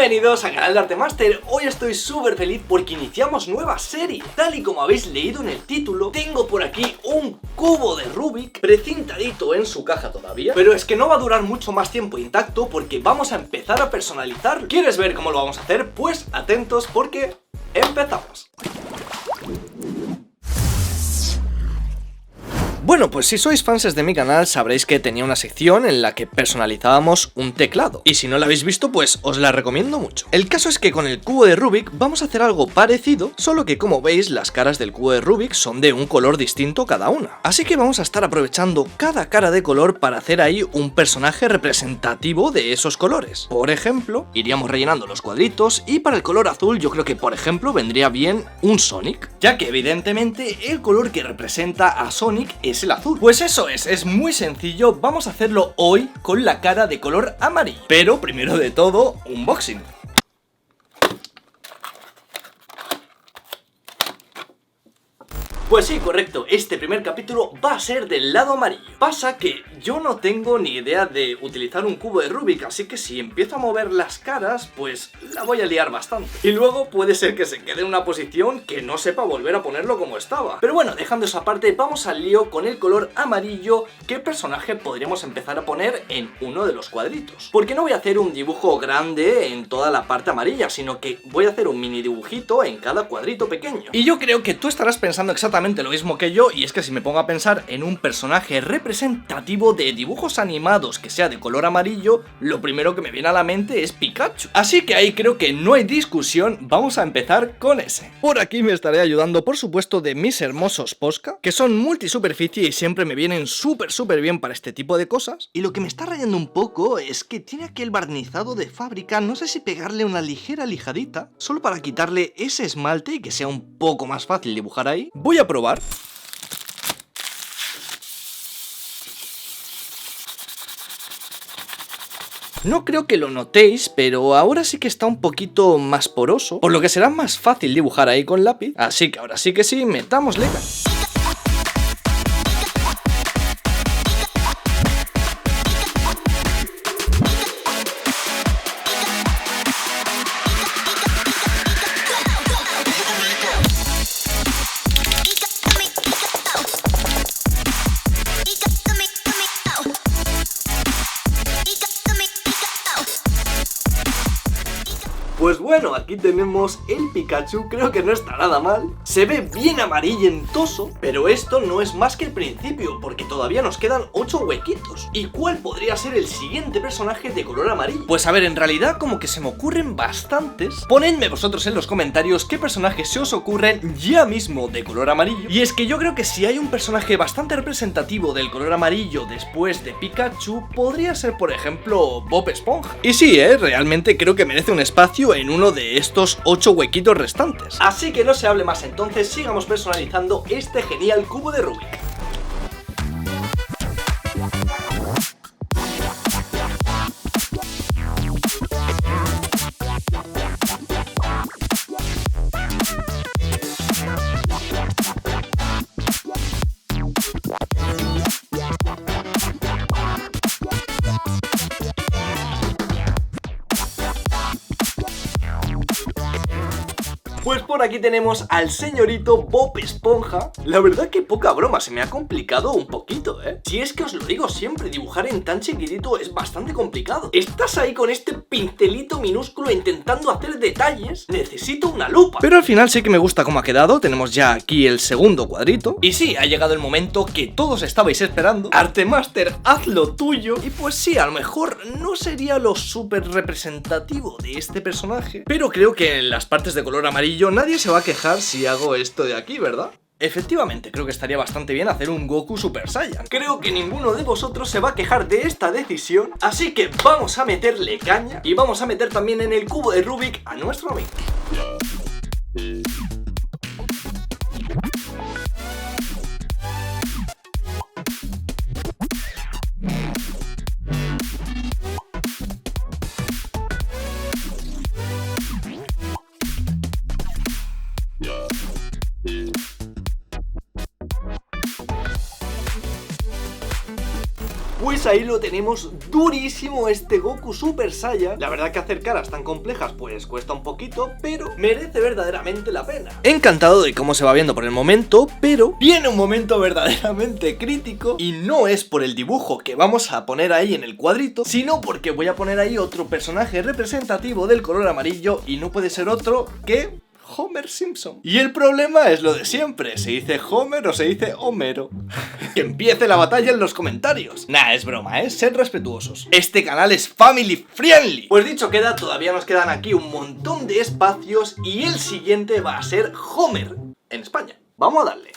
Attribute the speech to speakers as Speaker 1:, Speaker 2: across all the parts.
Speaker 1: Bienvenidos al canal de Artemaster. Hoy estoy súper feliz porque iniciamos nueva serie. Tal y como habéis leído en el título, tengo por aquí un cubo de Rubik precintadito en su caja todavía, pero es que no va a durar mucho más tiempo intacto porque vamos a empezar a personalizarlo. ¿Quieres ver cómo lo vamos a hacer? Pues atentos porque empezamos. Bueno, pues si sois fans de mi canal sabréis que tenía una sección en la que personalizábamos un teclado, y si no la habéis visto pues os la recomiendo mucho. El caso es que con el cubo de Rubik vamos a hacer algo parecido, solo que como veis las caras del cubo de Rubik son de un color distinto cada una. Así que vamos a estar aprovechando cada cara de color para hacer ahí un personaje representativo de esos colores. Por ejemplo, iríamos rellenando los cuadritos y para el color azul yo creo que por ejemplo vendría bien un Sonic, ya que evidentemente el color que representa a Sonic es el azul. Pues eso es muy sencillo, vamos a hacerlo hoy con la cara de color amarillo. Pero primero de todo, unboxing. Pues sí, correcto, este primer capítulo va a ser del lado amarillo. Pasa que yo no tengo ni idea de utilizar un cubo de Rubik, así que si empiezo a mover las caras, pues la voy a liar bastante. Y luego puede ser que se quede en una posición que no sepa volver a ponerlo como estaba. Pero bueno, dejando eso aparte, vamos al lío con el color amarillo. ¿Qué personaje podríamos empezar a poner en uno de los cuadritos? Porque no voy a hacer un dibujo grande en toda la parte amarilla, sino que voy a hacer un mini dibujito en cada cuadrito pequeño. Y yo creo que tú estarás pensando exactamente lo mismo que yo, y es que si me pongo a pensar en un personaje representativo de dibujos animados que sea de color amarillo, lo primero que me viene a la mente es Pikachu. Así que ahí creo que no hay discusión, vamos a empezar con ese. Por aquí me estaré ayudando por supuesto de mis hermosos Posca, que son multisuperficie y siempre me vienen súper bien para este tipo de cosas. Y lo que me está rayando un poco es que tiene aquí el barnizado de fábrica, no sé si pegarle una ligera lijadita, solo para quitarle ese esmalte y que sea un poco más fácil dibujar ahí. Voy a probar. No creo que lo notéis, pero ahora sí que está un poquito más poroso, por lo que será más fácil dibujar ahí con lápiz, así que ahora sí que sí, metámosle caña. Pues bueno, aquí tenemos el Pikachu, creo que no está nada mal. Se ve bien amarillentoso, pero esto no es más que el principio, porque todavía nos quedan 8 huequitos. ¿Y cuál podría ser el siguiente personaje de color amarillo? Pues a ver, en realidad como que se me ocurren bastantes. Ponedme vosotros en los comentarios qué personajes se os ocurren ya mismo de color amarillo. Y es que yo creo que si hay un personaje bastante representativo del color amarillo después de Pikachu, podría ser por ejemplo Bob Esponja. Y sí, realmente creo que merece un espacio en uno de estos 8 huequitos restantes. Así que no se hable más entonces, sigamos personalizando este genial cubo de Rubik. Pues por aquí tenemos al señorito Bob Esponja. La verdad que poca broma, se me ha complicado un poquito, Si es que os lo digo siempre, dibujar en tan chiquitito es bastante complicado. Estás ahí con este pincelito minúsculo intentando hacer detalles, necesito una lupa. Pero al final sí que me gusta cómo ha quedado, tenemos ya aquí el segundo cuadrito. Y sí, ha llegado el momento que todos estabais esperando. Artemaster, haz lo tuyo. Y pues sí, a lo mejor no sería lo súper representativo de este personaje, pero creo que en las partes de color amarillo nadie se va a quejar si hago esto de aquí, ¿verdad? Efectivamente, creo que estaría bastante bien hacer un Goku Super Saiyan. Creo que ninguno de vosotros se va a quejar de esta decisión, así que vamos a meterle caña y vamos a meter también en el cubo de Rubik a nuestro amigo. ahí lo tenemos, durísimo este Goku Super Saiyan. La verdad que hacer caras tan complejas pues cuesta un poquito, pero merece verdaderamente la pena. Encantado de cómo se va viendo por el momento, pero viene un momento verdaderamente crítico, y no es por el dibujo que vamos a poner ahí en el cuadrito, sino porque voy a poner ahí otro personaje representativo del color amarillo, y no puede ser otro que Homer Simpson. Y el problema es lo de siempre, ¿se dice Homer o se dice Homero? Que empiece la batalla en los comentarios. Nah, es broma, sed respetuosos. Este canal es family friendly. Pues dicho queda, todavía nos quedan aquí un montón de espacios, y el siguiente va a ser Homer en España. Vamos a darle.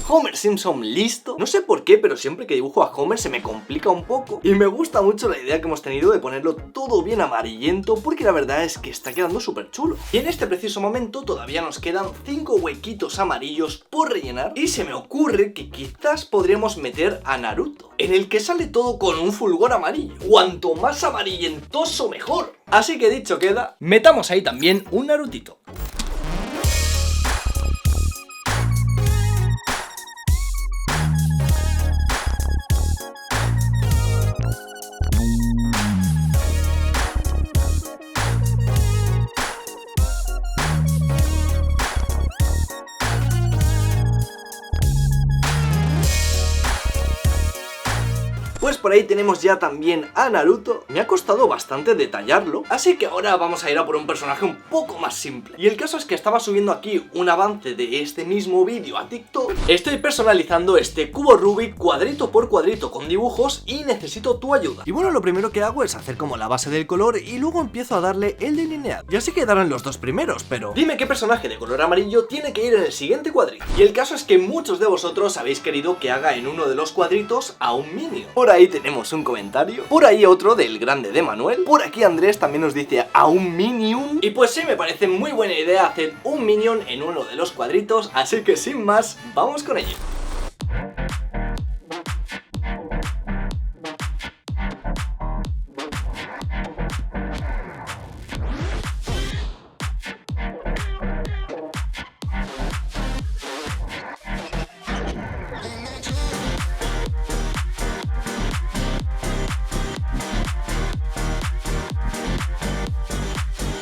Speaker 1: Homer Simpson listo. No sé por qué, pero siempre que dibujo a Homer se me complica un poco, y me gusta mucho la idea que hemos tenido de ponerlo todo bien amarillento, porque la verdad es que está quedando súper chulo. Y en este preciso momento todavía nos quedan 5 huequitos amarillos por rellenar, y se me ocurre que quizás podríamos meter a Naruto, en el que sale todo con un fulgor amarillo. Cuanto más amarillentoso mejor. Así que dicho queda, metamos ahí también un Narutito. Pues por ahí tenemos ya también a Naruto. Me ha costado bastante detallarlo, así que ahora vamos a ir a por un personaje un poco más simple. Y el caso es que estaba subiendo aquí un avance de este mismo vídeo a TikTok. Estoy personalizando este cubo Rubik cuadrito por cuadrito con dibujos, y necesito tu ayuda. Y bueno, lo primero que hago es hacer como la base del color, y luego empiezo a darle el delineado. Y así quedaron los dos primeros, pero dime qué personaje de color amarillo tiene que ir en el siguiente cuadrito. Y el caso es que muchos de vosotros habéis querido que haga en uno de los cuadritos a un Minion. Por ahí tenemos un comentario, por ahí otro del grande de Manuel, por aquí Andrés también nos dice a un Minion. Y pues sí, me parece muy buena idea hacer un Minion en uno de los cuadritos, así que sin más, vamos con ello.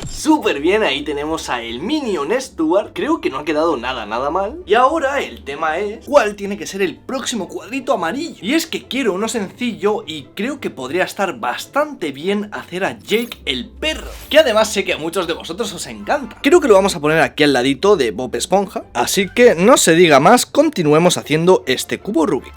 Speaker 1: Súper bien, ahí tenemos a el Minion Stuart. Creo que no ha quedado nada mal. Y ahora el tema es ¿cuál tiene que ser el próximo cuadrito amarillo? Y es que quiero uno sencillo, y creo que podría estar bastante bien hacer a Jake el perro, que además sé que a muchos de vosotros os encanta. Creo que lo vamos a poner aquí al ladito de Bob Esponja, así que no se diga más, continuemos haciendo este cubo Rubik.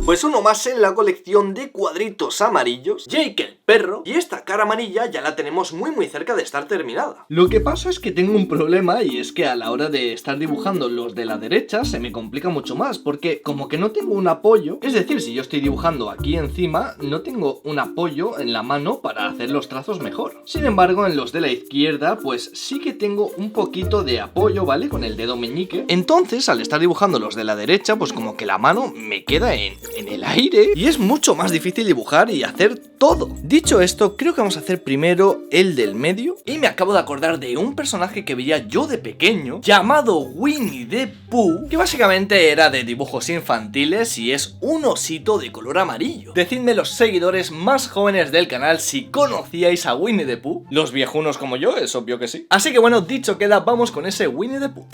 Speaker 1: Pues uno más en la colección de cuadritos amarillos, Jake el perro, y esta cara amarilla ya la tenemos muy cerca de estar terminada. Lo que pasa es que tengo un problema, y es que a la hora de estar dibujando los de la derecha se me complica mucho más, porque como que no tengo un apoyo, es decir, si yo estoy dibujando aquí encima, no tengo un apoyo en la mano para hacer los trazos mejor. Sin embargo, en los de la izquierda, pues sí que tengo un poquito de apoyo, ¿vale? Con el dedo meñique. Entonces, al estar dibujando los de la derecha, pues como que la mano me queda en el aire, y es mucho más difícil dibujar y hacer todo. Dicho esto, creo que vamos a hacer primero el del medio, y me acabo de acordar de un personaje que veía yo de pequeño, llamado Winnie the Pooh, que básicamente era de dibujos infantiles y es un osito de color amarillo. Decidme, los seguidores más jóvenes del canal, si conocíais a Winnie the Pooh. Los viejunos como yo, es obvio que sí. Así que bueno, dicho queda, vamos con ese Winnie the Pooh.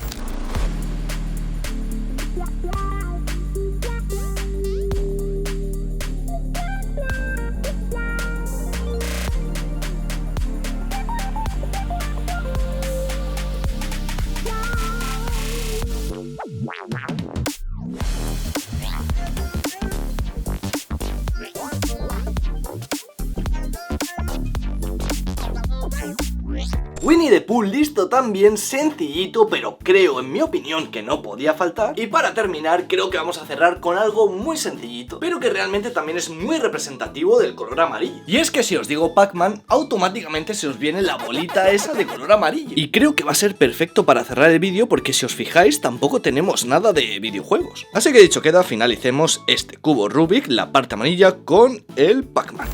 Speaker 1: Winnie the Pooh listo también, sencillito, pero creo, en mi opinión, que no podía faltar. Y para terminar, creo que vamos a cerrar con algo muy sencillito, pero que realmente también es muy representativo del color amarillo. Y es que si os digo Pac-Man, automáticamente se os viene la bolita esa de color amarillo. Y creo que va a ser perfecto para cerrar el vídeo, porque si os fijáis, tampoco tenemos nada de videojuegos. Así que dicho queda, finalicemos este cubo Rubik, la parte amarilla, con el Pac-Man.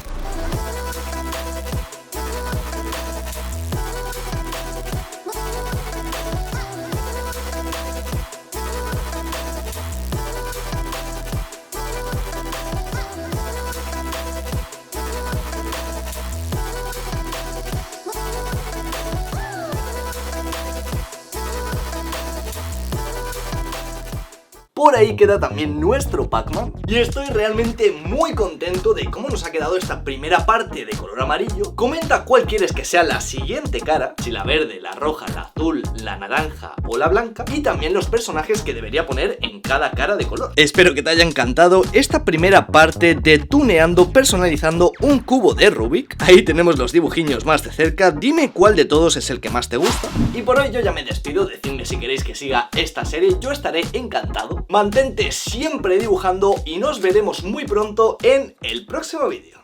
Speaker 1: Por ahí queda también nuestro Pac-Man y estoy realmente muy contento de cómo nos ha quedado esta primera parte de color amarillo. Comenta cuál quieres que sea la siguiente cara, si la verde, la roja, la azul, la naranja o la blanca, y también los personajes que debería poner en cada cara de color. Espero que te haya encantado esta primera parte de tuneando, personalizando un cubo de Rubik. Ahí tenemos los dibujiños más de cerca, dime cuál de todos es el que más te gusta. Y por hoy yo ya me despido, decidme si queréis que siga esta serie, yo estaré encantado. Mantente siempre dibujando y nos veremos muy pronto en el próximo vídeo.